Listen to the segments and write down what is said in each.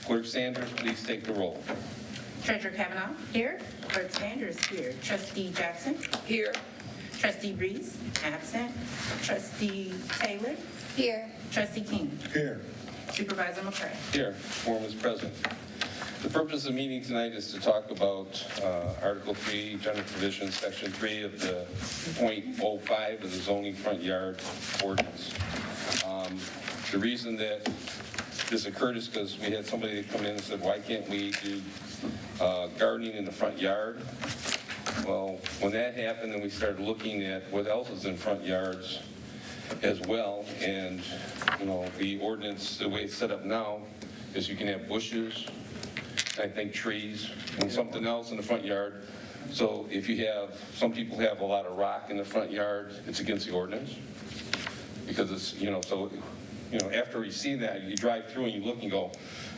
Clerk Sanders, please take the roll. Treasurer Kavanaugh. Here. Clerk Sanders here. Trustee Jackson. Here. Trustee Reese. Absent. Trustee Taylor. Here. Trustee King. Here. Supervisor McCray. Here, quorum is present. The purpose of the meeting tonight is to talk about Article 3, General Provisions, Section 3 of the .05 of the zoning front yard ordinance. The reason that this occurred is because we had somebody that come in and said, why can't we do gardening in the front yard? Well, when that happened, then we started looking at what else is in front yards as well. And, the ordinance, the way it's set up now, is you can have bushes, I think trees, and something else in the front yard. So if you have, some people have a lot of rock in the front yard, it's against the ordinance. Because it's, after you see that, you drive through and you look and go,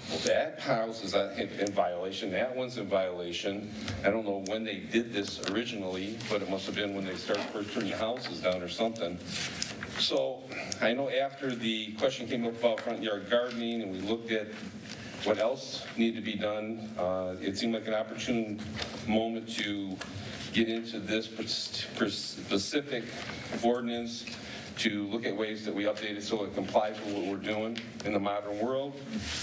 well, that house is in violation, that one's in violation. I don't know when they did this originally, but it must have been when they started first turning houses down or something. So I know after the question came up about front yard gardening and we looked at what else needed to be done, it seemed like an opportune moment to get into this specific ordinance, to look at ways that we update it so it complies with what we're doing in the modern world.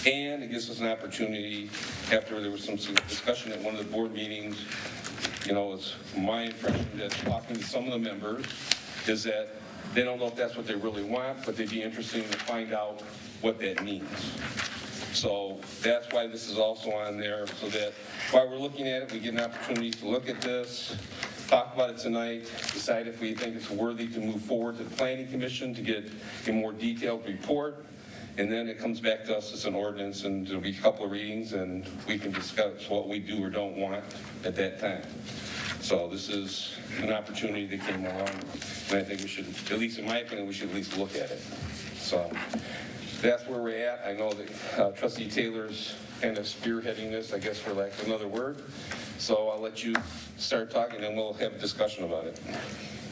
And it gives us an opportunity, after there was some discussion at one of the board meetings, it's my impression that talking to some of the members is that they don't know if that's what they really want, but they'd be interested to find out what that means. So that's why this is also on there, so that while we're looking at it, we get an opportunity to look at this, talk about it tonight, decide if we think it's worthy to move forward to the Planning Commission to get a more detailed report, and then it comes back to us as an ordinance, and there'll be a couple of readings, and we can discuss what we do or don't want at that time. So this is an opportunity that came along, and I think we should, at least in my opinion, we should at least look at it. So that's where we're at. I know that Trustee Taylor's kind of spearheading this, I guess, for lack of another word. So I'll let you start talking, and we'll have a discussion about it.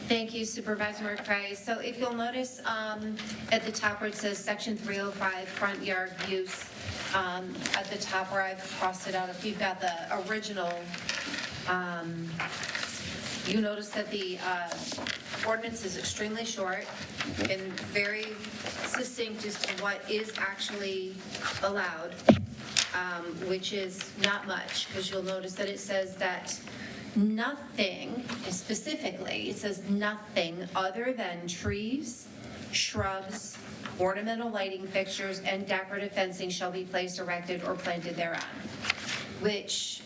Thank you, Supervisor McCray. So if you'll notice at the top where it says Section 305, front yard use, at the top where I've crossed it out, if you've got the original, you notice that the ordinance is extremely short and very succinct as to what is actually allowed, which is not much, because you'll notice that it says that nothing, specifically, it says nothing other than trees, shrubs, ornamental lighting fixtures, and decorative fencing shall be placed, erected, or planted thereon, which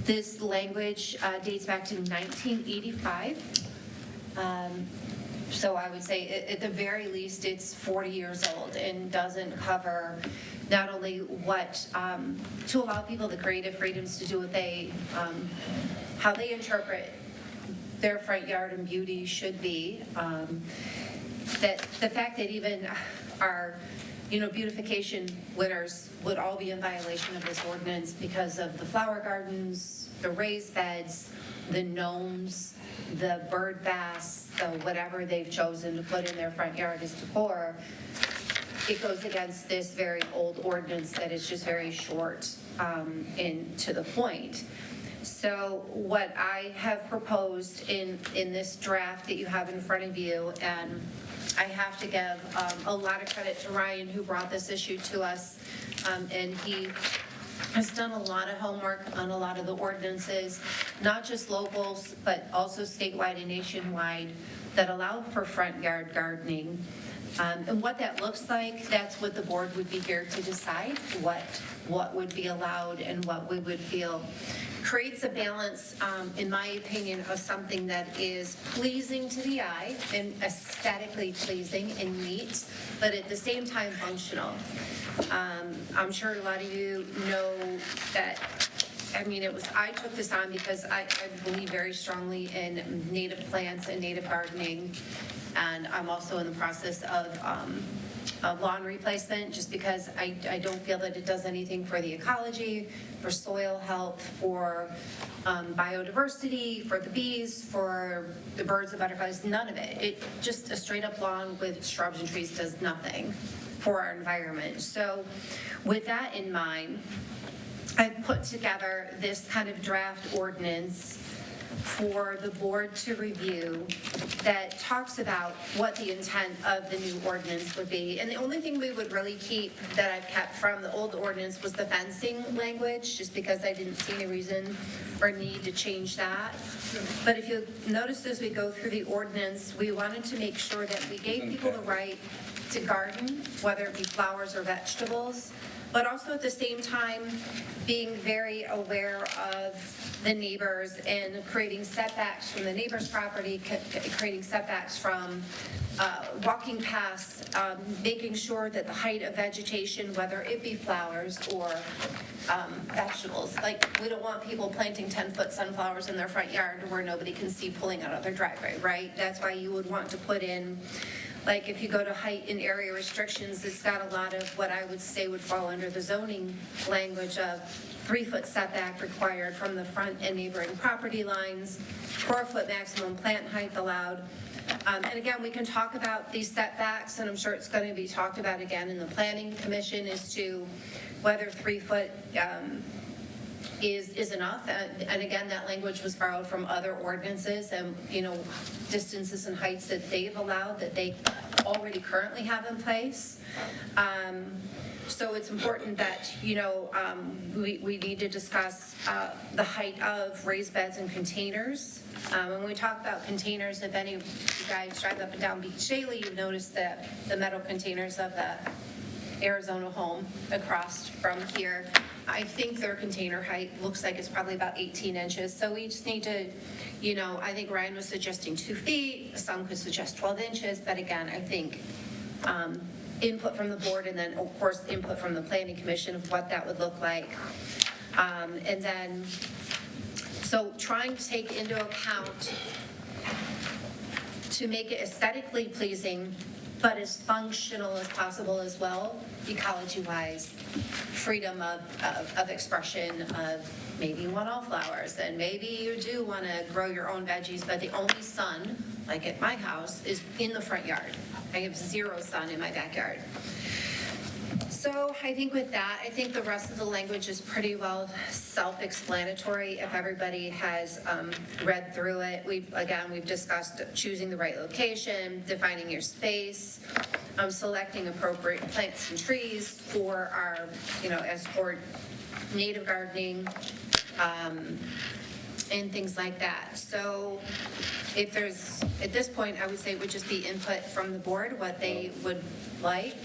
this language dates back to 1985. So I would say at the very least it's 40 years old and doesn't cover not only what, to allow people the creative freedoms to do what they, how they interpret their front yard and beauty should be, that the fact that even our beautification winners would all be in violation of this ordinance because of the flower gardens, the raised beds, the gnomes, the bird baths, the whatever they've chosen to put in their front yard as decor. It goes against this very old ordinance that is just very short and to the point. So what I have proposed in this draft that you have in front of you, and I have to give a lot of credit to Ryan, who brought this issue to us, and he has done a lot of homework on a lot of the ordinances, not just locals, but also statewide and nationwide, that allow for front yard gardening. And what that looks like, that's what the board would be here to decide, what would be allowed and what we would feel creates a balance, in my opinion, of something that is pleasing to the eye and aesthetically pleasing and neat, but at the same time functional. I'm sure a lot of you know that, I took this on because I believe very strongly in native plants and native gardening, and I'm also in the process of lawn replacement, just because I don't feel that it does anything for the ecology, for soil health, for biodiversity, for the bees, for the birds, the butterflies, none of it. It just a straight up lawn with shrubs and trees does nothing for our environment. So with that in mind, I put together this kind of draft ordinance for the board to review that talks about what the intent of the new ordinance would be. And the only thing we would really keep that I've kept from the old ordinance was the fencing language, just because I didn't see any reason or need to change that. But if you notice as we go through the ordinance, we wanted to make sure that we gave people the right to garden, whether it be flowers or vegetables, but also at the same time being very aware of the neighbors and creating setbacks from the neighbor's property, creating setbacks from walking past, making sure that the height of vegetation, whether it be flowers or vegetables, like we don't want people planting 10-foot sunflowers in their front yard where nobody can see pulling out of their driveway, right? That's why you would want to put in, like if you go to height and area restrictions, it's got a lot of what I would say would fall under the zoning language of 3-foot setback required from the front and neighboring property lines, 4-foot maximum plant height allowed. And again, we can talk about these setbacks, and I'm sure it's going to be talked about again in the planning commission as to whether 3-foot is enough. And again, that language was borrowed from other ordinances and, distances and heights that they've allowed that they already currently have in place. So it's important that, we need to discuss the height of raised beds and containers. When we talk about containers, if any of you guys drive up and down Beach Daily, you've noticed that the metal containers of the Arizona home across from here, I think their container height looks like it's probably about 18 inches. So we just need to, I think Ryan was suggesting 2 feet, some could suggest 12 inches, but again, I think input from the board and then, of course, input from the planning commission of what that would look like. And then, so trying to take into account to make it aesthetically pleasing, but as functional as possible as well, ecology-wise, freedom of expression of maybe you want all flowers, and maybe you do want to grow your own veggies, but the only sun, like at my house, is in the front yard. I have 0 sun in my backyard. So I think with that, I think the rest of the language is pretty well self-explanatory if everybody has read through it. We've discussed choosing the right location, defining your space, selecting appropriate plants and trees for our, as for native gardening, and things like that. So if there's, at this point, I would say it would just be input from the board, what they would like,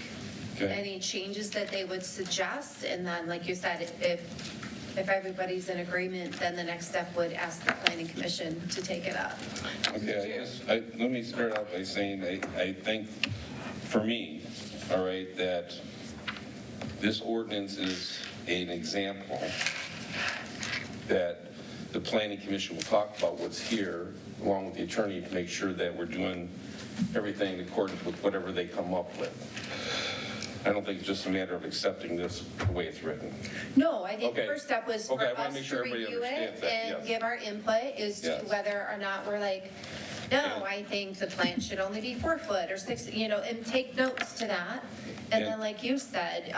any changes that they would suggest, and then, like you said, if everybody's in agreement, then the next step would ask the planning commission to take it up. Okay, let me start out by saying I think, for me, all right, that this ordinance is an example that the planning commission will talk about what's here, along with the attorney, to make sure that we're doing everything in accordance with whatever they come up with. I don't think it's just a matter of accepting this the way it's written. No, I think the Okay. first step was for Okay, I wanna us make to sure everybody review it understands that, and yes. give our input as to Yes. whether or not we're like, no, I think the plant should only be 4 foot or 6, and take notes to that. And then, like you said,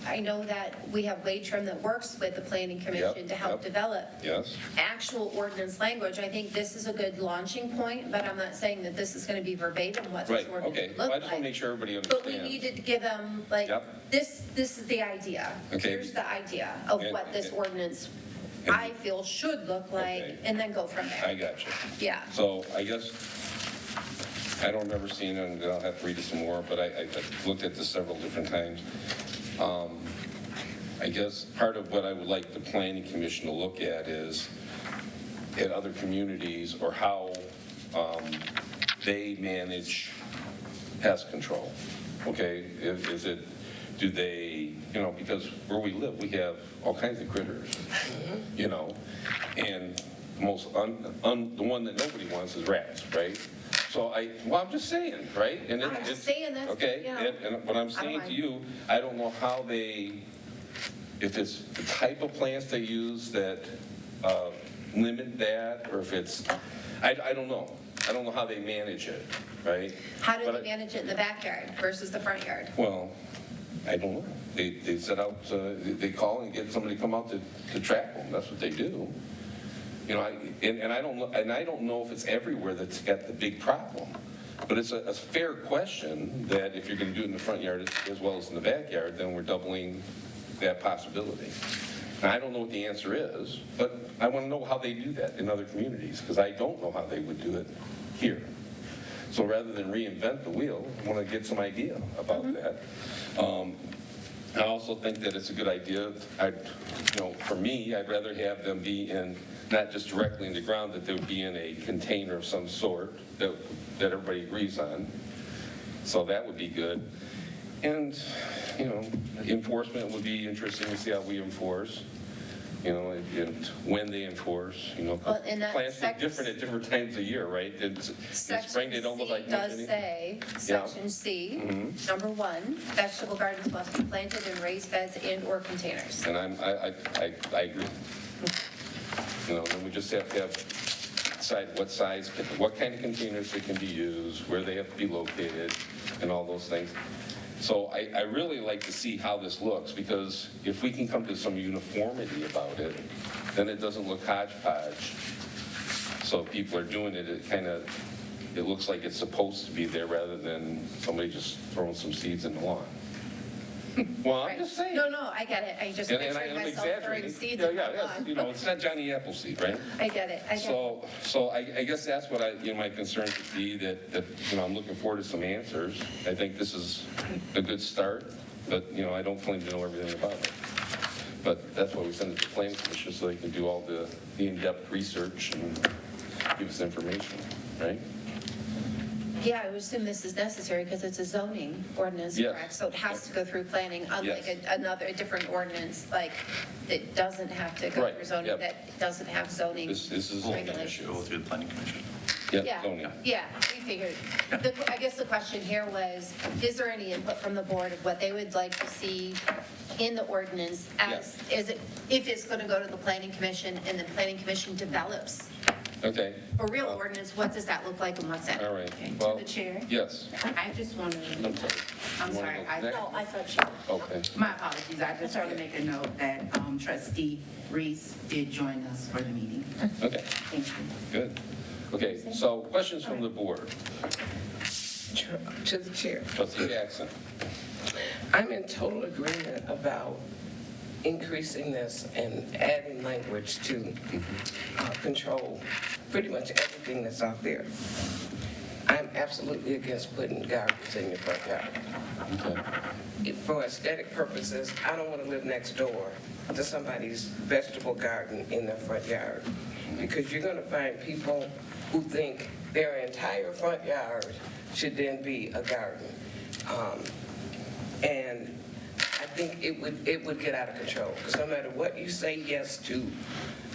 I know that we have Wade Trim that works with the planning commission to help develop Yes, actual ordinance language. I think this is a good launching point, but I'm not saying that this is going to be verbatim what this right, ordinance okay. would Well, look I just want to make like. sure everybody But we understands. needed to give them, like, Yep. this is the idea. Okay. Here's the idea of And- what this and- ordinance, and- I feel, should look like, Okay. and then go from I there. got you. Yeah. So I guess, I don't remember seeing it, and I'll have to read it some more, but I looked at this several different times. I guess part of what I would like the planning commission to look at is at other communities or how they manage pest control, okay? Is it, do they, because where we live, we have all kinds of critters, and most, the one that nobody wants is rats, right? So I'm just saying, right? And I'm just saying that, okay, and what I'm saying to mind. you, I don't know how they, if it's the type of plants they use that limit that, or if it's, I don't know. I don't know how they manage it, right? How do But they manage it in the backyard versus the front yard? Well, I don't know. They set out, they call and get somebody to come out to track them. That's what they do. You know, I don't know if it's everywhere that's got the big problem. But it's a fair question that if you're going to do it in the front yard as well as in the backyard, then we're doubling that possibility. And I don't know what the answer is, but I want to know how they do that in other communities, because I don't know how they would do it here. So rather than reinvent the wheel, I want to get some idea about that. I also think that it's a good idea. For me, I'd rather have them be in, not just directly in the ground, that they would be in a container of some sort that everybody agrees on. So that would be good. And, enforcement would be interesting to see how we enforce, and when they enforce, Well, and that plants look different at different times of year, right? In spring, they don't look like Section much C does say, Section C, number 1, vegetable gardens must be planted in raised beds and/or containers. And I agree. Then we just have to decide what kind of containers they can be used, where they have to be located, and all those things. So I really like to see how this looks, because if we can come to some uniformity about it, then it doesn't look hodgepodge. So if people are doing it, it looks like it's supposed to be there rather than somebody just throwing some seeds in the lawn. Well, I'm just saying. No, I get it. I just pictured I'm myself throwing exaggerating. seeds in the lawn. It's not Johnny Appleseed, right? I get it. So I guess that's what my concern would be, that I'm looking forward to some answers. I think this is a good start, but, I don't claim to know everything about it. But that's why we send it to Planning Commission, so they can do all the in-depth research and give us information, right? Yeah, I would assume this is necessary because it's a zoning ordinance, Yes. correct? So it has to go through planning, unlike Yes. a different ordinance, like, it doesn't have to go Right, through zoning, yep. that doesn't have zoning This is regulations. Go through the planning commission. Yeah, zoning. yeah, we figured. I guess the question here was, is there any input from the board of what they would like to see in the ordinance if it's going to go to the planning commission and the planning commission develops Okay, a real ordinance, what does that look like and what's that? all right. Okay, Well, to the chair. Yes. I just want to, I'm sorry. I'm You wanna sorry, go next? No, I thought she, Okay. my apologies, I just want to make a note that trustee Reese did join us for the meeting. Okay, Thank you. good. Okay, so questions from the board. To the chair. Trustee Jackson. I'm in total agreement about increasing this and adding language to control pretty much everything that's out there. I'm absolutely against putting garbage in your front yard. Okay. For aesthetic purposes, I don't want to live next door to somebody's vegetable garden in their front yard, because you're going to find people who think their entire front yard should then be a garden. And I think it would get out of control, because no matter what you say yes to,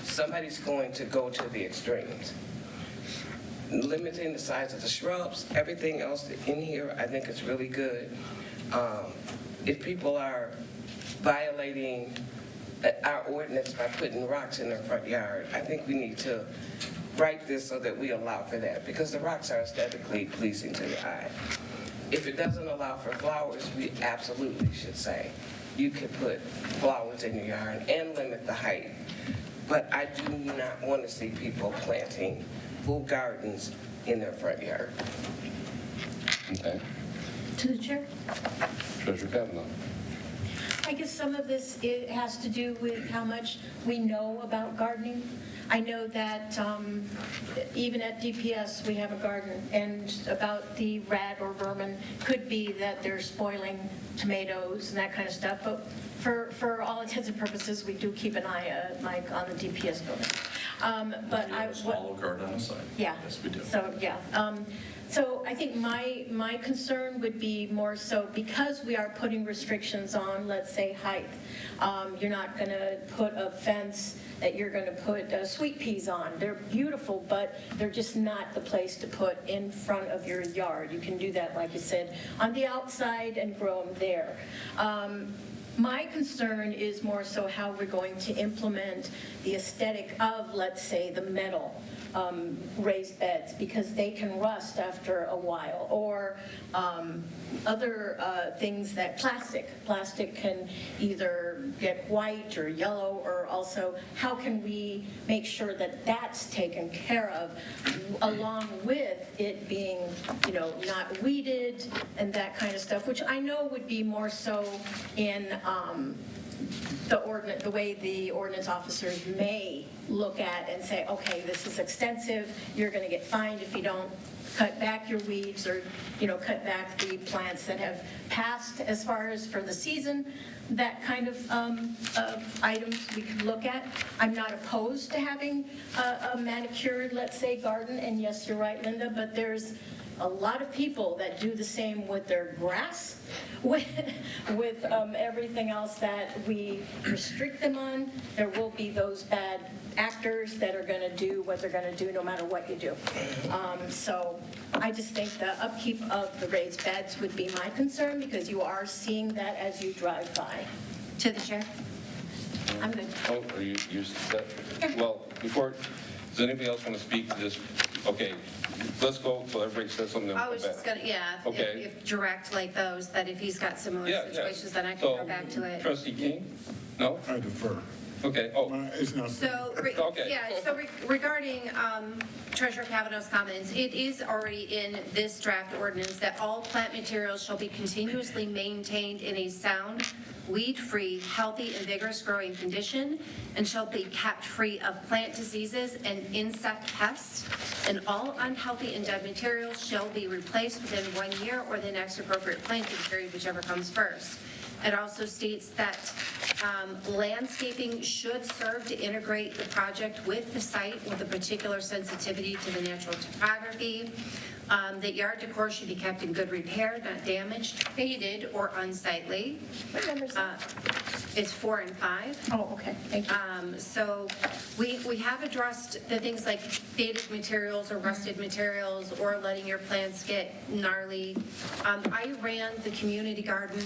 somebody's going to go to the extremes. Limiting the size of the shrubs, everything else in here, I think is really good. If people are violating our ordinance by putting rocks in their front yard, I think we need to write this so that we allow for that, because the rocks are aesthetically pleasing to the eye. If it doesn't allow for flowers, we absolutely should say you can put flowers in your yard and limit the height. But I do not want to see people planting full gardens in their front yard. Okay. To the chair. Treasurer Kavanaugh. I guess some of this has to do with how much we know about gardening. I know that even at DPS, we have a garden, and about the rat or vermin, could be that they're spoiling tomatoes and that kind of stuff, but for all intents and purposes, we do keep an eye, like, on the DPS building. But We have a small garden on the side. Yeah. Yes, we do. So, yeah. So I think my concern would be more so, because we are putting restrictions on, let's say, height. You're not going to put a fence that you're going to put sweet peas on. They're beautiful, but they're just not the place to put in front of your yard. You can do that, like you said, on the outside and grow them there. My concern is more so how we're going to implement the aesthetic of, let's say, the metal raised beds, because they can rust after a while, or other things that plastic can either get white or yellow, or also how can we make sure that that's taken care of, along with it being, not weeded and that kind of stuff, which I know would be more so in the way the ordinance officers may look at and say, okay, this is extensive, you're going to get fined if you don't cut back your weeds, or, cut back the plants that have passed as far as for the season, that kind of items we could look at. I'm not opposed to having a manicured, let's say, garden, and yes, you're right, Linda, but there's a lot of people that do the same with their grass, with everything else that we restrict them on. There will be those bad actors that are going to do what they're going to do no matter what you do. So I just think the upkeep of the raised beds would be my concern, because you are seeing that as you drive by. To the chair? I'm good. Oh, are you set? Well, does anybody else want to speak to this? Okay, let's go till everybody says something. Then I we'll was come just back. gonna, yeah, Okay. if direct like those, that if he's got similar Yeah, yeah. situations, then I can So, go back to it. Trustee King? No? I defer. Okay, oh, It's not. So, Okay. yeah, so regarding Treasurer Kavanaugh's comments, it is already in this draft ordinance that all plant materials shall be continuously maintained in a sound, weed-free, healthy, and vigorous growing condition, and shall be kept free of plant diseases and insect pests, and all unhealthy and dead materials shall be replaced within 1 year or the next appropriate planting period, whichever comes first. It also states that landscaping should serve to integrate the project with the site with a particular sensitivity to the natural topography. That yard decor should be kept in good repair, not damaged, faded, or unsightly. What number is that? It's 4 and 5. Oh, okay, thank you. So we have addressed the things like faded materials or rusted materials, or letting your plants get gnarly. I ran the community garden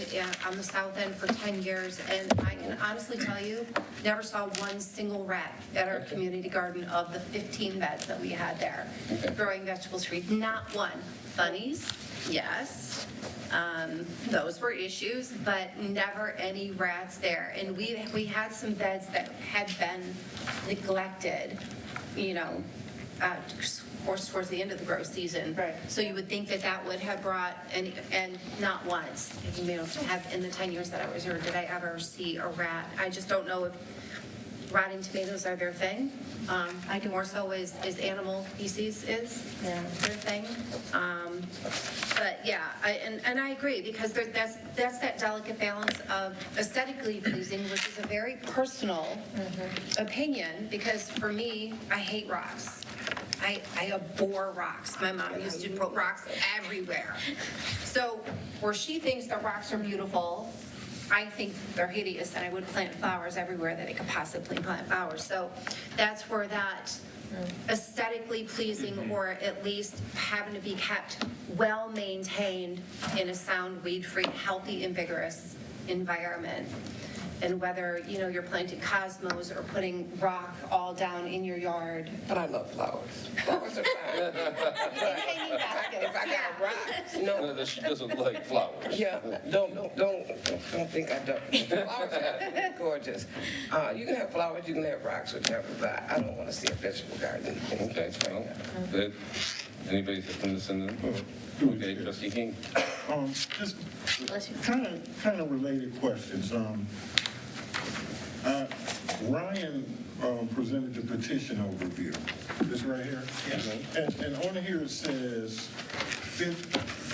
on the south end for 10 years, and I can honestly tell you, never saw one single rat at our community garden of the 15 beds that we had there, growing vegetables free, not one. Bunnies, yes. Those were issues, but never any rats there. And we had some beds that had been neglected, towards the end of the growth season. Right. So you would think that that would have brought, and not once, have in the 10 years that I was here, did I ever see a rat. I just don't know if rotting tomatoes are their thing. I do more so as animal feces is their thing. But yeah, and I agree, because that's that delicate balance of aesthetically pleasing, which is a very personal opinion, because for me, I hate rocks. I abhor rocks. My mom used to put rocks everywhere. So where she thinks that rocks are beautiful, I think they're hideous, and I would plant flowers everywhere that I could possibly plant flowers. So that's where that aesthetically pleasing, or at least having to be kept well-maintained in a sound, weed-free, healthy, and vigorous environment. And whether, you're planting cosmos or putting rock all down in your yard. But I love flowers. Flowers are fine. And hanging baskets, If I got yeah. rocks, no, that she doesn't like flowers. Yeah, don't think I don't. Flowers are gorgeous. You can have flowers, you can have rocks, whichever, but I don't want to see a vegetable garden. Okay, well, good. Anybody from this in? Okay, Trustee King. Just Bless you. kind of related questions. Ryan presented the petition overview. This right here? Mhm. And on here it says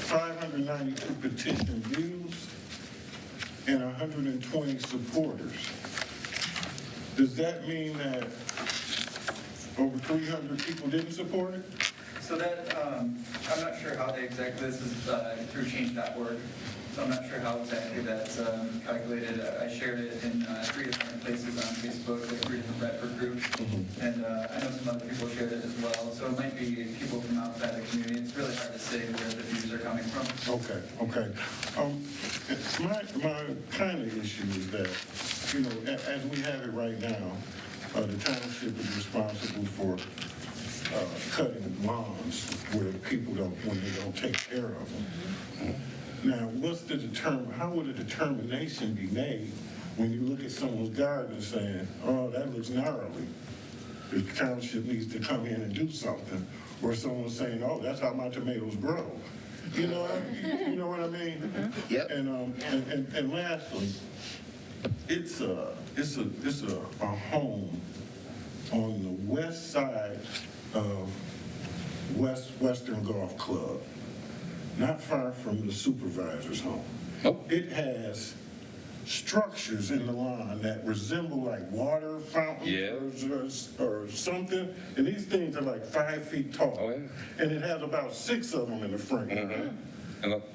592 petition views and 120 supporters. Does that mean that over 300 people didn't support it? So that, I'm not sure how they exactly, this is through change.org, so I'm not sure how exactly that's calculated. I shared it in 3 different places on Facebook, with 3 different Redford groups, and I know some other people shared it as well. So it might be people from outside the community. It's really hard to say where the views are coming from. Okay. My kind of issue is that, you know, as we have it right now, the township is responsible for cutting lawns where people when they don't take care of them. Now, how would a determination be made when you look at someone's garden saying, oh, that looks gnarly? The township needs to come in and do something, or someone saying, oh, that's how my tomatoes grow. You know what I mean? Yep. And lastly, it's a home on the west side of Western Golf Club, not far from the supervisor's home. Oh. It has structures in the lawn that resemble like water fountains or something, and these things are like 5 feet tall. Oh, yeah. And it has about 6 of them in the front.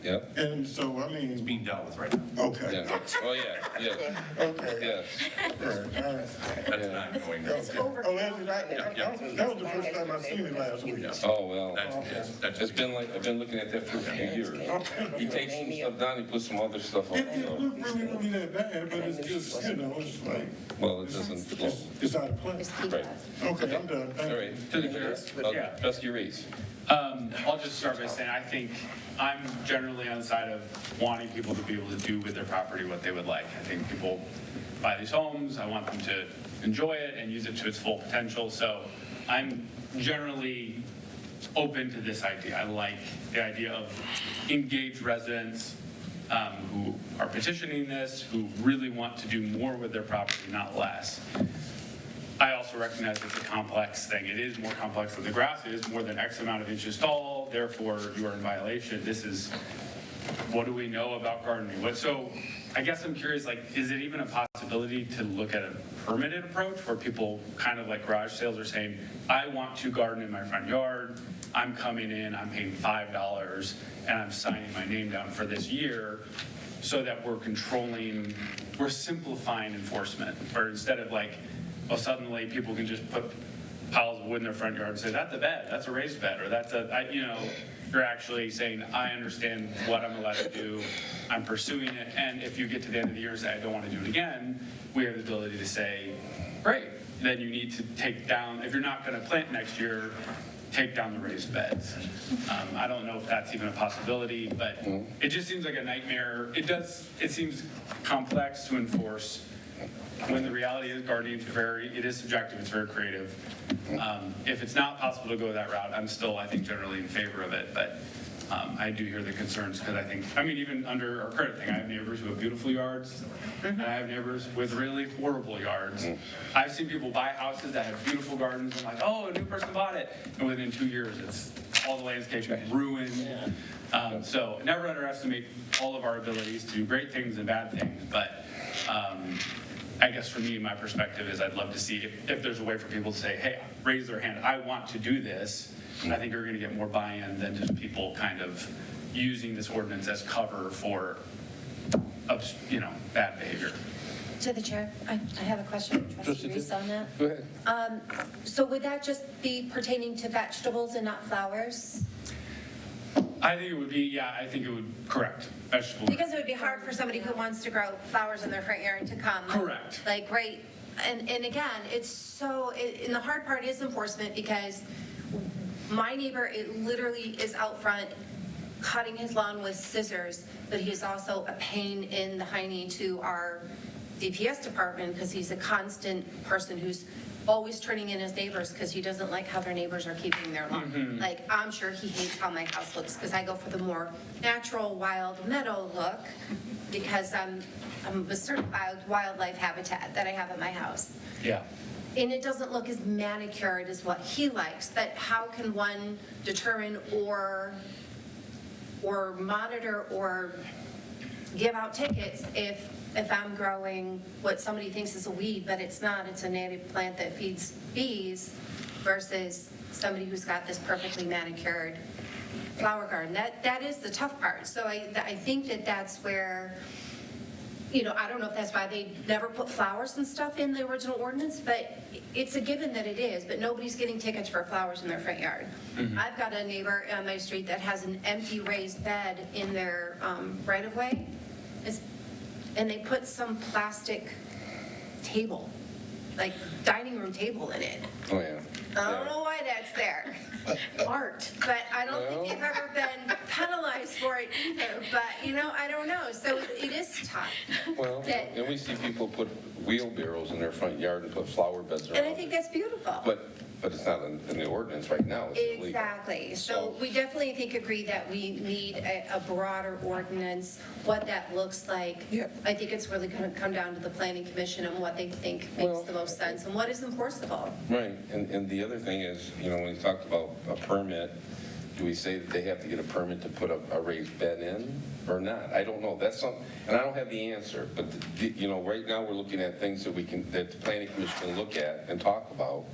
Yeah, And so, I mean, Being dealt with right now. okay. yeah. Oh, yeah, Okay. yes. All right. That's not going to. It's over. Oh, that was the first time I seen it last week. Oh, well. That's It's been like, I've been looking at that for a few years. He takes some stuff down, he puts some other stuff on. It didn't look really that bad, but it's just, you know, it's like, Well, it doesn't flow. it's out of place. Just keep Right. that. Okay, I'm done. Thank All you. right, to the chair. Yeah. Trustee Reese. I'll just start by saying, I think I'm generally on the side of wanting people to be able to do with their property what they would like. I think people buy these homes, I want them to enjoy it and use it to its full potential. So I'm generally open to this idea. I like the idea of engaged residents who are petitioning this, who really want to do more with their property, not less. I also recognize it's a complex thing. It is more complex than the grass is, more than X amount of inches tall, therefore you are in violation. This is, what do we know about gardening? So I guess I'm curious, like, is it even a possibility to look at a permitted approach where people kind of like garage sales are saying, I want to garden in my front yard, I'm coming in, I'm paying $5 and I'm signing my name down for this year, so that we're simplifying enforcement, or instead of like, well, suddenly people can just put piles of wood in their front yard and say, that's a bed, that's a raised bed, or that's you're actually saying, I understand what I'm allowed to do, I'm pursuing it, and if you get to the end of the year and say, I don't want to do it again, we have the ability to say, great, then you need to take down, if you're not going to plant next year, take down the raised beds. I don't know if that's even a possibility, but it just seems like a nightmare. It seems complex to enforce, when the reality is gardening it is subjective, it's very creative. If it's not possible to go that route, I'm still, I think, generally in favor of it, but I do hear the concerns, because even under our current thing, I have neighbors who have beautiful yards, and I have neighbors with really horrible yards. I've seen people buy houses that have beautiful gardens, and like, oh, a new person bought it, and within 2 years, it's all the landscaping ruined. So never underestimate all of our abilities to do great things and bad things, but I guess for me, my perspective is I'd love to see if there's a way for people to say, hey, raise their hand, I want to do this. I think you're going to get more buy-in than just people kind of using this ordinance as cover for, bad behavior. To the chair, I have a question, Trustee Reese, on that. Go ahead. So would that just be pertaining to vegetables and not flowers? I think it would, correct, vegetables. Because it would be hard for somebody who wants to grow flowers in their front yard to come. Correct. Like, right, and again, and the hard part is enforcement, because my neighbor, it literally is out front cutting his lawn with scissors, but he's also a pain in the hiney to our DPS department, because he's a constant person who's always turning in his neighbors because he doesn't like how their neighbors are keeping their lawn. Like, I'm sure he hates how my house looks, because I go for the more natural wild meadow look, because I'm a certified wildlife habitat that I have at my house. Yeah. And it doesn't look as manicured as what he likes, but how can one determine or monitor or give out tickets if I'm growing what somebody thinks is a weed, but it's not, it's a native plant that feeds bees, versus somebody who's got this perfectly manicured flower garden? That is the tough part. So I think that's where, I don't know if that's why they never put flowers and stuff in the original ordinance, but it's a given that it is, but nobody's getting tickets for flowers in their front yard. I've got a neighbor on my street that has an empty raised bed in their right-of-way, and they put some plastic table, like dining room table in it. Oh, yeah. I don't know why that's there. Art. But I don't think they've ever been penalized for it either, but, I don't know. So it is tough. Well, That- and we see people put wheelbarrows in their front yard and put flower beds around And I think it. that's beautiful. But it's not in the ordinance right now, it's illegal. Exactly. So So- we definitely agree that we need a broader ordinance, what that looks like. Yep. I think it's really going to come down to the planning commission and what they think makes Well, the most sense and what is enforceable. Right, and the other thing is, when you talked about a permit, do we say that they have to get a permit to put a raised bed in or not? I don't know, that's some, and I don't have the answer, but, right now, we're looking at things that that the planning commission can look at and talk about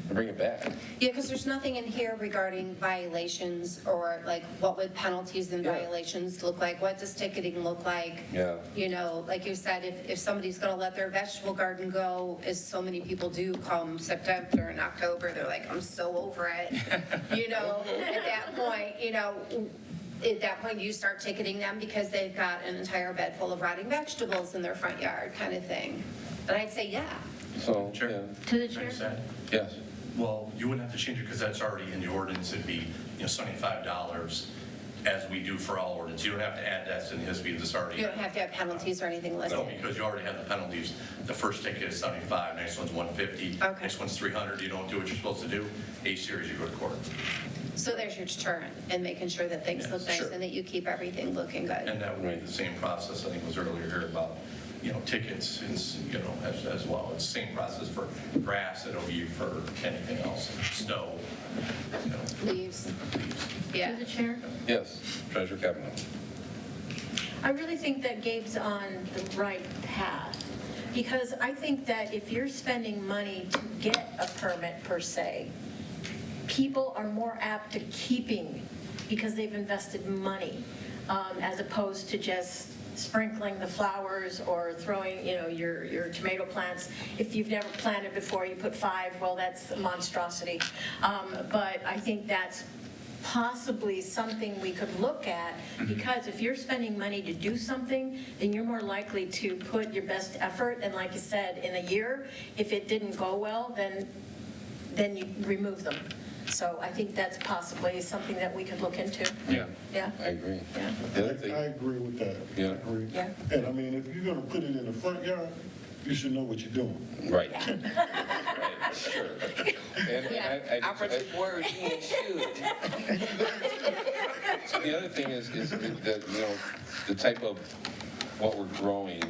and bring it back. Yeah, because there's nothing in here regarding violations or like what would penalties and Yeah. violations look like? What does ticketing look like? Yeah. Like you said, if somebody's going to let their vegetable garden go, as so many people do come September and October, they're like, I'm so over it. At that point, you start ticketing them because they've got an entire bed full of rotting vegetables in their front yard kind of thing. But I'd say, yeah. So, Sure. yeah, To the chair. yes. Well, you wouldn't have to change it because that's already in the ordinance. It'd be, $75 as we do for all ordinance. You don't have to add that to the HISB. It's already. You don't have to have penalties or anything listed. No, because you already have the penalties. The first ticket is 75, next one's 150, Okay. next one's 300. You don't do what you're supposed to do, A-series, you go to court. So there's your deterrent and making sure that things Yeah, look nice sure. and that you keep everything looking good. And that would be the same process, I think was earlier here about, tickets, as well. It's the same process for grass, it'll be for anything else, snow, Leaves, yeah. To the chair. Yes, Treasurer Kavanaugh. I really think that Gabe's on the right path, because I think that if you're spending money to get a permit per se, people are more apt to keeping because they've invested money, as opposed to just sprinkling the flowers or throwing, your tomato plants. If you've never planted before, you put 5, well, that's a monstrosity. But I think that's possibly something we could look at, because if you're spending money to do something, then you're more likely to put your best effort. And like you said, in a year, if it didn't go well, then you remove them. So I think that's possibly something that we could look into. Yeah. Yeah. I agree. Yeah. The other thing, I agree with that. Yeah. I agree. Yeah. And I mean, if you're gonna put it in the front yard, you should know what you're doing. right. Right, sure. And I- Operative word being should. So the other thing is that, the type of what we're growing,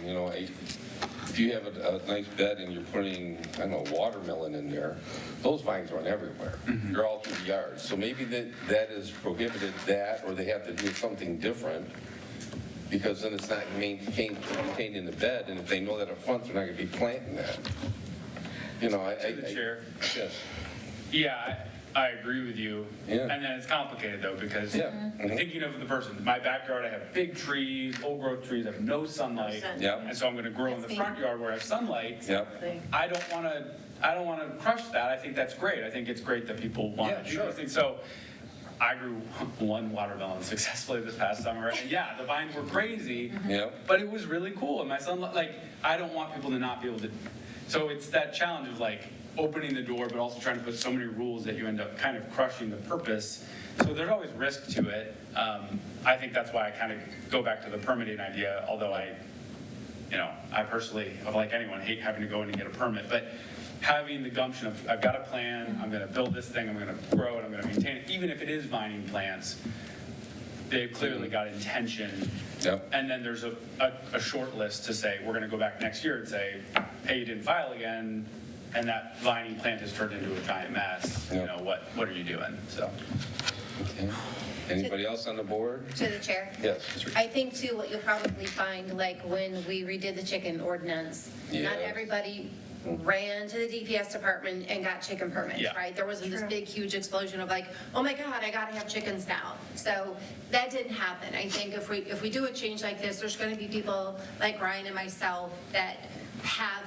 if you have a nice bed and you're putting, I don't know, watermelon in there, those vines run everywhere. They're all through the yard. So maybe that is prohibited, or they have to do something different, because then it's not contained in the bed, and if they know that up front, they're not gonna be planting that. To the chair. Yes. Yeah, I agree with you. Yeah. And then it's complicated though, because Yeah. Mhm. thinking of the person, my backyard, I have big trees, old growth trees, I have no sunlight. sun. Yeah. And so I'm gonna grow in the front yard where I have sunlight. Yep. I don't wanna crush that. I think that's great. I think it's great that people want Yeah, to do sure. those things. So I grew one watermelon successfully this past summer. And yeah, the vines were crazy. Yep. But it was really cool. And my son, I don't want people to not be able to. So it's that challenge of opening the door, but also trying to put so many rules that you end up kind of crushing the purpose. So there's always risk to it. I think that's why I kind of go back to the permitting idea, although I personally, like anyone, hate having to go in and get a permit. But having the gumption of, I've got a plan, I'm going to build this thing, I'm going to grow it, I'm going to maintain it, even if it is vining plants, they've clearly got intention. Yep. And then there's a short list to say, we're going to go back next year and say, hey, you didn't file again, and that vining plant has turned into a giant mess. Yep. What are you doing? So. Okay. Anybody else on the board? To the chair. Yes. I think too, what you'll probably find, when we redid the chicken ordinance, not Yeah. everybody ran to the DPS department and got chicken permits, Yeah. right? There wasn't this big, huge explosion of oh my God, I gotta have chickens now. So that didn't happen. I think if we do a change like this, there's gonna be people like Ryan and myself that have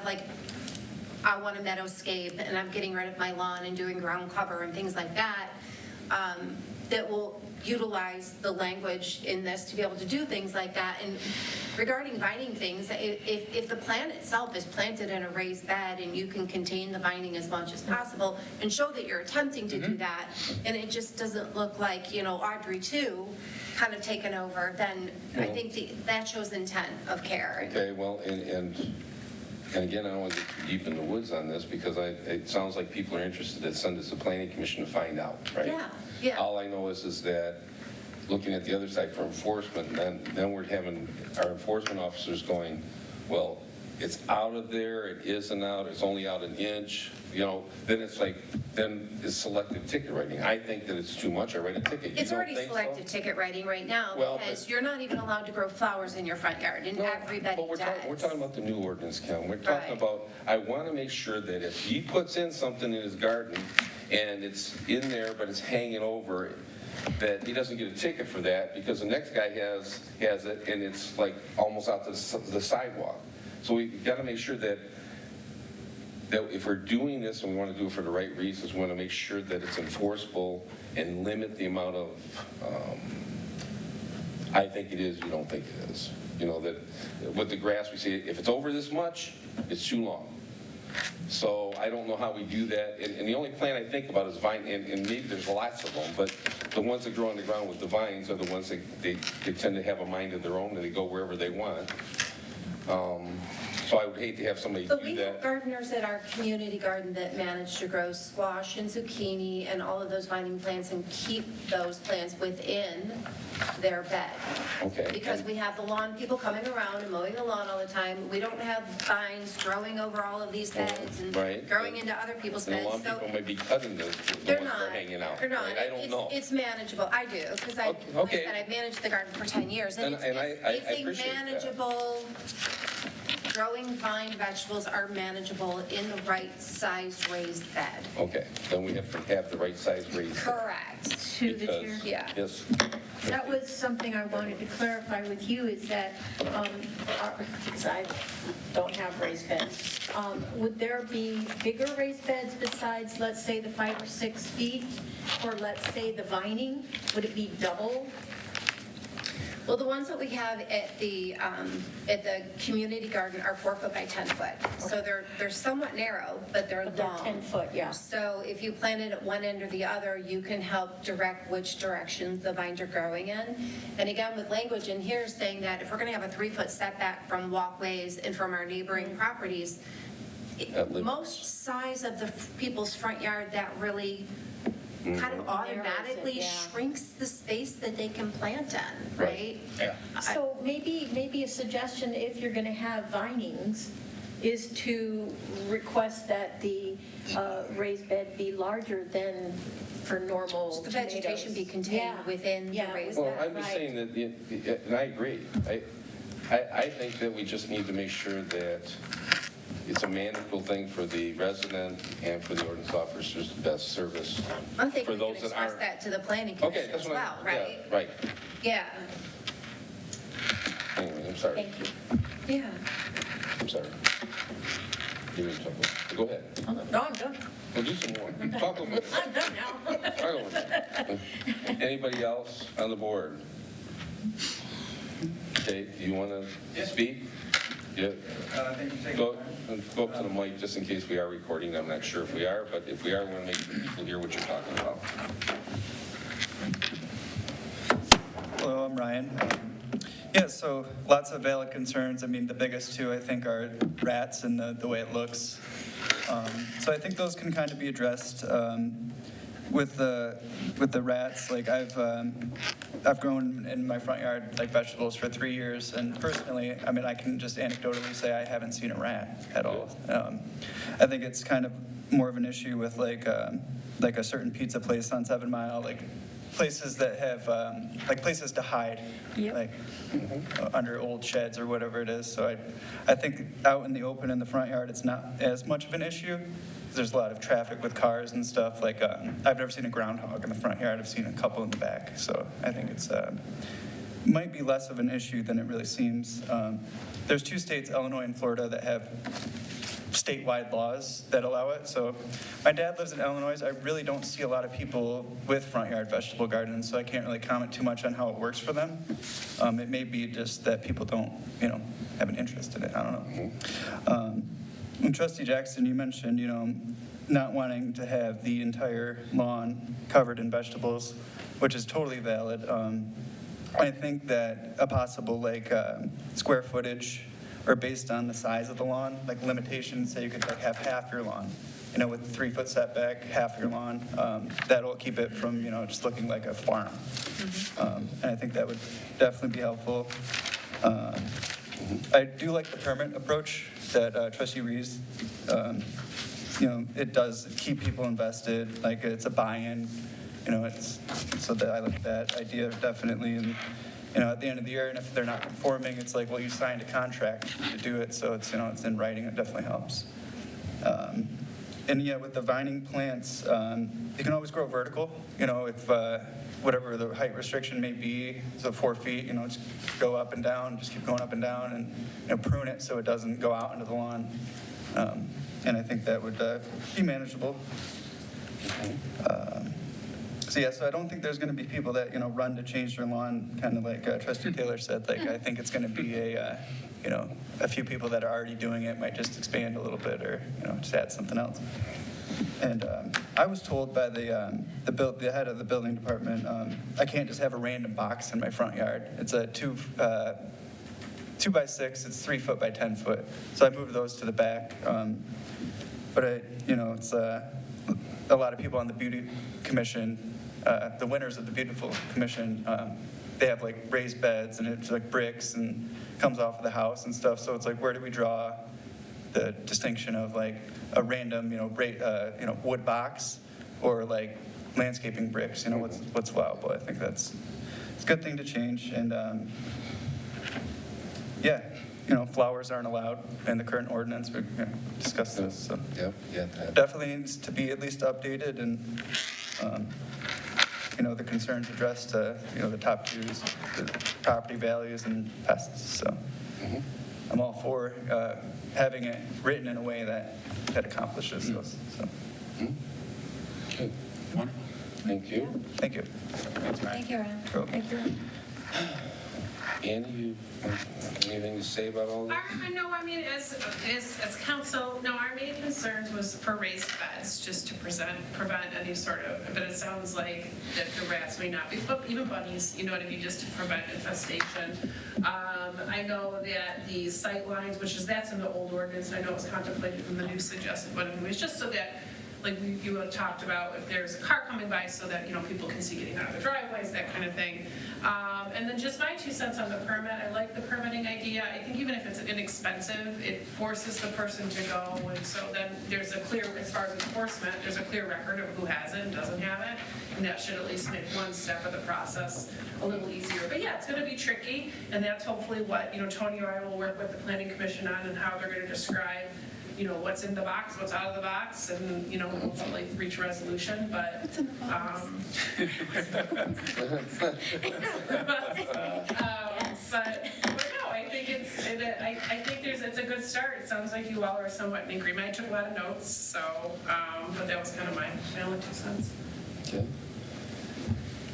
I want a meadowscape and I'm getting rid of my lawn and doing ground cover and things like that. that will utilize the language in this to be able to do things like that. And regarding vining things, if the plant itself is planted in a raised bed and you can contain the vining as much as possible and show that you're attempting to do that, and it just doesn't look like, Audrey 2 kind of taken over, then I think that shows intent of care. Okay, well, and again, I don't want to get too deep in the woods on this because it sounds like people are interested to send us to the planning commission to find out, right? Yeah. All I know is that looking at the other side for enforcement, then we're having our enforcement officers going, well, it's out of there, it isn't out, it's only out an inch, then it's like, then it's selective ticket writing. I think that it's too much, I write a ticket. You It's don't already think so? selective ticket writing right now Well, because but- you're not even allowed to grow flowers in your front yard, and everybody But we're does. talking about the new ordinance, Ken. We're talking Right. about, I want to make sure that if he puts in something in his garden and it's in there, but it's hanging over, that he doesn't get a ticket for that because the next guy has it and it's like almost out to the sidewalk. So we've got to make sure that if we're doing this and we want to do it for the right reasons, we want to make sure that it's enforceable and limit the amount of, I think it is, you don't think it is. That with the grass, we say, if it's over this much, it's too long. So I don't know how we do that. And the only plant I think about is vine, and maybe there's lots of them, but the ones that grow on the ground with the vines are the ones that they tend to have a mind of their own and they go wherever they want. So I would hate to have somebody But do we that. have gardeners at our community garden that manage to grow squash and zucchini and all of those vining plants and keep those plants within their bed. Okay. Because we have the lawn people coming around and mowing the lawn all the time. We don't have vines growing over all of these beds and Right. growing into other people's And a beds. lot of So people might be cutting the ones they're that not. are hanging out. They're not. right? I don't know. It's manageable. I do, because like I Okay. said, I've managed the garden for 10 years. And I it's appreciate a that. manageable, growing vine vegetables are manageable in the right sized raised bed. Okay, then we have to have the right size raised. Correct. To the chair. Because- Yeah. Yes. That was something I wanted to clarify with you, is that, because I don't have raised beds, would there be bigger raised beds besides, let's say, the 5 or 6 feet? Or let's say the vining, would it be double? Well, the ones that we have at the community garden are 4 foot by 10 foot. So they're somewhat narrow, but they're But they're long. 10 foot, yeah. So if you plant it at one end or the other, you can help direct which direction the vines are growing in. And again, with language in here saying that if we're gonna have a 3 foot setback from walkways and from our neighboring properties, most size of the people's front yard, that really kind of automatically yeah. shrinks the space that they can plant in, Right. right? So maybe a suggestion, if you're going to have vinings, is to request that the raised bed be larger than for normal The tomatoes. vegetation be contained Yeah. within the Yeah. raised Well, bed. I'm just Right. saying that, and I agree. I think that we just need to make sure that it's a manageable thing for the resident and for the ordinance officers, the best service. I think for we can those that express aren't- that to the planning Okay, commission that's as what well, I, right? yeah, right. Yeah, Anyway, I'm sorry. Thank you. yeah. I'm sorry. Give me trouble. Go ahead. No, I'm done. We'll do some more. Talk over it. I'm done now. Talk over it. Anybody else on the board? Okay, do you want to speak? Yeah. Thank you for taking Go the time. go up to the mic just in case we are recording. I'm not sure if we are, but if we are, we want to make sure people hear what you're talking about. Hello, I'm Ryan. Yeah, so lots of valid concerns. I mean, the biggest two, I think, are rats and the way it looks. So I think those can kind of be addressed. With the rats, like I've grown in my front yard like vegetables for 3 years, and personally, I mean, I can just anecdotally say I haven't seen a rat at all. I think it's kind of more of an issue with like a certain pizza place on 7 Mile, like places that have like places to hide, Yep. like under old sheds or whatever it is. So I think out in the open in the front yard, it's not as much of an issue. There's a lot of traffic with cars and stuff. Like I've never seen a groundhog in the front yard. I've seen a couple in the back. So I think it's might be less of an issue than it really seems. There's 2 states, Illinois and Florida, that have statewide laws that allow it. So my dad lives in Illinois. I really don't see a lot of people with front yard vegetable gardens, so I can't really comment too much on how it works for them. It may be just that people don't, have an interest in it. I don't know. And Trustee Jackson, you mentioned, not wanting to have the entire lawn covered in vegetables, which is totally valid. I think that a possible square footage or based on the size of the lawn, like limitations, say you could have half your lawn, with 3-foot setback, half your lawn, that'll keep it from, just looking like a farm. And I think that would definitely be helpful. I do like the permit approach that Trustee Rees, it does keep people invested, like it's a buy-in, so that I like that idea definitely. And, at the end of the year, and if they're not conforming, it's like, well, you signed a contract to do it, so it's, it's in writing, it definitely helps. And yeah, with the vining plants, you can always grow vertical, if whatever the height restriction may be, so 4 feet, just go up and down, just keep going up and down, and prune it so it doesn't go out into the lawn. And I think that would be manageable. So I don't think there's going to be people that, run to change their lawn, kind of like Trustee Taylor said. I think it's going to be a few people that are already doing it might just expand a little bit or, just add something else. And I was told by the head of the building department, I can't just have a random box in my front yard. It's a 2 by 6, it's 3 foot by 10 foot. So I moved those to the back. But it's a lot of people on the beauty commission, the winners of the beautiful commission, they have raised beds and it's bricks and comes off of the house and stuff. So it's where do we draw the distinction of a random, wood box or landscaping bricks, what's allowable. I think it's a good thing to change. And flowers aren't allowed in the current ordinance. We discussed this. So. Yep, yeah. Definitely needs to be at least updated and, the concerns addressed, the top twos, the property values and pests. So I'm all for having it written in a way that accomplishes those. So. Okay. Thank you. Thank you. Thank you, Ryan. Cool. Thank you. Andy, you anything to say about all this? As council, our main concerns was for raised beds, just to prevent any sort of, but it sounds like that the rats may not be, even bunnies, just to prevent infestation. I know that the sight lines, that's in the old ordinance, I know it was contemplated in the new suggested, but anyways, just so that, you had talked about if there's a car coming by so that, people can see getting out of the driveways, that kind of thing. And then just my 2 cents on the permit, I like the permitting idea. I think even if it's inexpensive, it forces the person to go, and so then there's a clear, as far as enforcement, there's a clear record of who has it and doesn't have it, and that should at least make one step of the process a little easier. But yeah, it's gonna be tricky, and that's hopefully what, Tony or I will work with the planning commission on and how they're gonna describe what's in the box, what's out of the box, and, hopefully reach resolution, but. What's in the box? But no, I think it's a good start. It sounds like you all are somewhat in agreement. I took a lot of notes, so, but that was kind of my only 2 cents. Okay.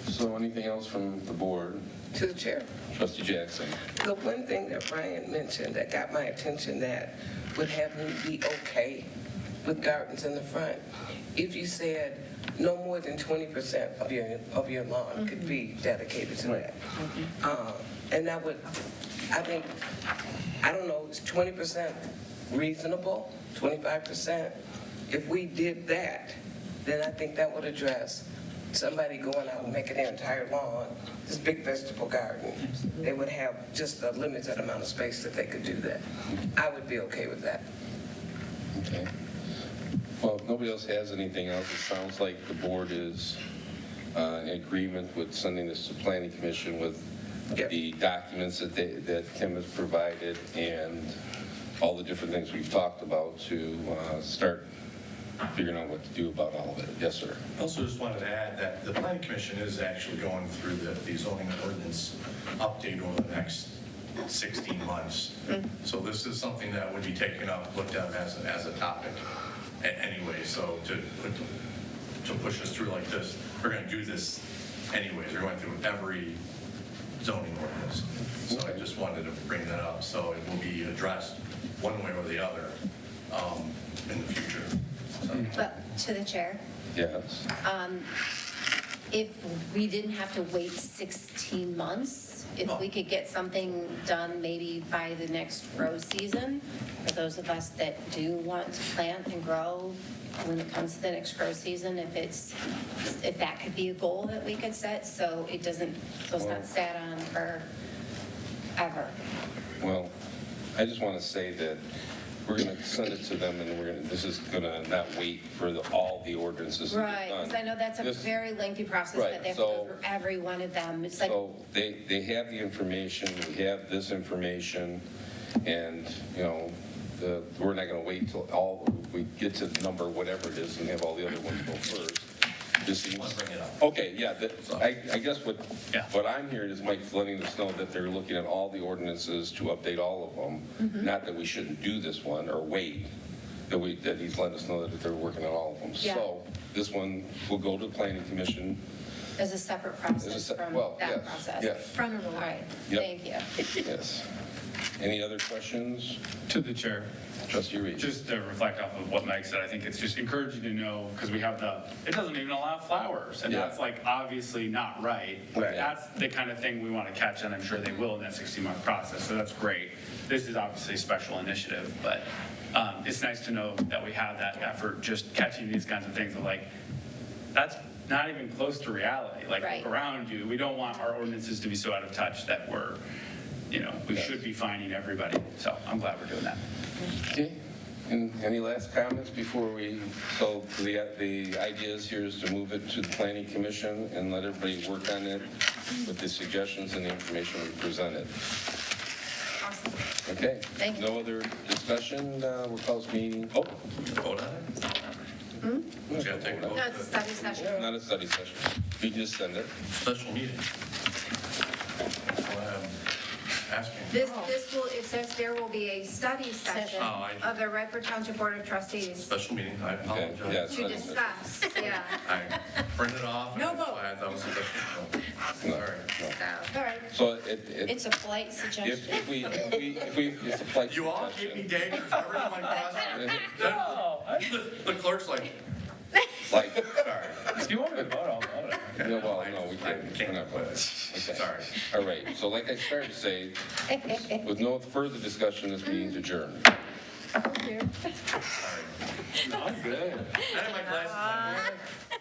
So anything else from the board? To the chair. Trustee Jackson. The one thing that Ryan mentioned that got my attention that would have me be okay with gardens in the front, if you said no more than 20% of your lawn could be dedicated to that. And that would, I don't know, is 20% reasonable, 25%? If we did that, then I think that would address somebody going out and making their entire lawn this big vegetable garden. They would have just a limited amount of space that they could do that. I would be okay with that. Okay. Well, if nobody else has anything else, it sounds like the board is in agreement with sending this to Planning Commission with the documents that Kim has provided and all the different things we've talked about to start figuring out what to do about all of it. Yes, sir. I also just wanted to add that the Planning Commission is actually going through the zoning ordinance update over the next 16 months. So this is something that would be taken up, looked at as a topic anyway. So to push us through like this, we're going to do this anyways. We're going through every zoning ordinance. So I just wanted to bring that up. So it will be addressed one way or the other in the future. So. But to the chair, Yes. if we didn't have to wait 16 months, if we could get something done maybe by the next grow season, for those of us that do want to plant and grow when it comes to the next grow season, if that could be a goal that we could set, so it doesn't, so it's not sat on forever. Well, I just want to say that we're going to send it to them, and this is going to not wait for all the ordinances to get Right, done. because I know that's a This- very lengthy process Right, that they have to so- go through every one of them. It's like, So they have the information, we have this information, and, you know, we're not going to wait till we get to number whatever it is and have all the other ones go first. This seems- Let's bring it up. Okay, yeah, I guess what I'm hearing is Mike's letting us know that they're looking at all the ordinances to update all of them. Not that we shouldn't do this one or wait, that he's letting us know that they're working on all of them. Yeah. So this one will go to the planning commission. as a separate process from well, that yes, process. yes. Front of the All line. right, Yep. thank you. Yes. Any other questions? To the chair. Trustee Reed? Just to reflect off of what Mike said, I think it's just encouraging to know, because we have it doesn't even allow flowers, and Yeah. that's like obviously not right. Right. That's the kind of thing we want to catch, and I'm sure they will in that 60-month process, so that's great. This is obviously a special initiative, but it's nice to know that we have that effort, just catching these kinds of things of like, that's not even close to reality. Like, Right. look around you, we don't want our ordinances to be so out of touch that we should be fining everybody, so I'm glad we're doing that. Okay. And any last comments before so the idea here is to move it to the planning commission and let everybody work on it with the suggestions and the information we presented. Awesome. Okay? Thank you. No other discussion? We'll close meeting. Oh, Vote on it? You gotta take a vote. No, it's a study session. not a study session. We just send it. Special meeting. That's what I'm asking. This will, it says there will be a study session Oh, of the Redford Township Board of Trustees Special meeting, I Okay, apologize. yeah, to study session. discuss, yeah. I printed off. and No that's vote. why I thought it was a special vote. No, Sorry. no. All right. So It's a polite suggestion. if we, it's a polite You all keep me suggestion. dangerous, everyone across. The clerk's like, Like, sorry. If you want me to vote, I'll vote. no, well, no, we can't. We're not voting. Okay. Sorry. All right, so like I started to say, with no further discussion, this meeting's adjourned. I'm good. I had my glasses on.